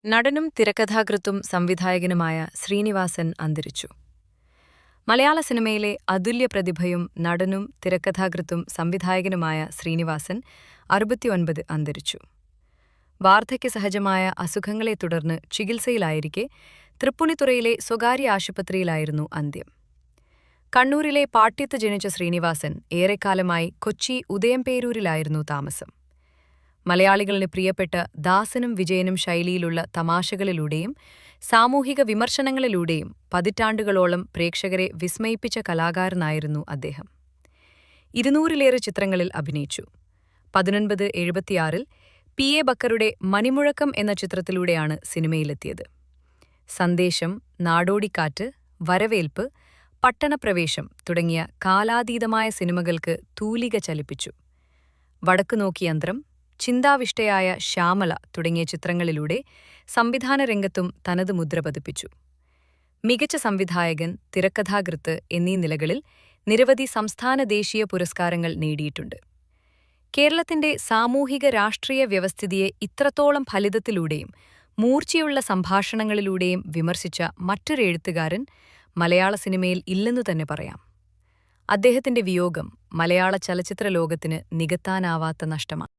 നടനും തിരക്കഥാകൃത്തും സംവിധായകനുമായ ശ്രീനിവാസൻ അന്തരിച്ചു. മലയാള സിനിമയിലെ അതുല്യ പ്രതിഭയും നടനും തിരക്കഥാകൃത്തും സംവിധായകനുമായ ശ്രീനിവാസൻ 69 അന്തരിച്ചു. വാർദ്ധക്യസഹജമായ അസുഖങ്ങളെ തുടർന്ന് ചികിത്സയിലായിരിക്കെ തൃപ്പൂണിത്തുറയിലെ സ്വകാര്യ ആശുപത്രിയിലായിരുന്നു അന്ത്യം. കണ്ണൂരിലെ പാട്യത്ത് ജനിച്ച ശ്രീനിവാസൻ ഏറെക്കാലമായി കൊച്ചി ഉദയംപേരൂരിലായിരുന്നു താമസം. മലയാളികളിന് പ്രിയപ്പെട്ട ദാസനും വിജയനും ശൈലിയിലുള്ള തമാശകളിലൂടെയും സാമൂഹിക വിമർശനങ്ങളിലൂടെയും പതിറ്റാണ്ടുകളോളം പ്രേക്ഷകരെ വിസ്മയിപ്പിച്ച കലാകാരനായിരുന്നു അദ്ദേഹം. 200-ലേറെ ചിത്രങ്ങളിൽ അഭിനയിച്ചു. 1976-ൽ P.A. ബക്കറുടെ മണിമുഴക്കം എന്ന ചിത്രത്തിലൂടെയാണ് സിനിമയിലെത്തിയത്. സന്ദേശം, നാടോടിക്കാറ്റ്, വരവേൽപ്പ്, പട്ടണപ്രവേശം തുടങ്ങിയ കാലാതീതമായ സിനിമകൾക്ക് തൂലിക ചലിപ്പിച്ചു. വടക്കുനോക്കിയന്ത്രം, ചിന്താവിഷ്ടയായ ശ്യാമള തുടങ്ങിയ ചിത്രങ്ങളിലൂടെ സംവിധാന രംഗത്തും തനത് മുദ്ര പതിപ്പിച്ചു. മികച്ച സംവിധായകൻ, തിരക്കഥാകൃത്ത് എന്നീ നിലകളിൽ നിരവധി സംസ്ഥാന ദേശീയ പുരസ്കാരങ്ങൾ നേടിയിട്ടുണ്ട്. കേരളത്തിന്റെ സാമൂഹിക രാഷ്ട്രീയ വ്യവസ്ഥിതിയെ ഇത്രത്തോളം ഫലിതത്തിലൂടെയും മൂർച്ചയുള്ള സംഭാഷണങ്ങളിലൂടെയും വിമർശിച്ച മറ്റൊരു എഴുത്തുകാരൻ മലയാള സിനിമയിൽ ഇല്ലെന്നു തന്നെ പറയാം. അദ്ദേഹത്തിന്റെ വിയോഗം മലയാള ചലച്ചിത്ര ലോകത്തിന് നികത്താനാവാത്ത നഷ്ടമാണ്.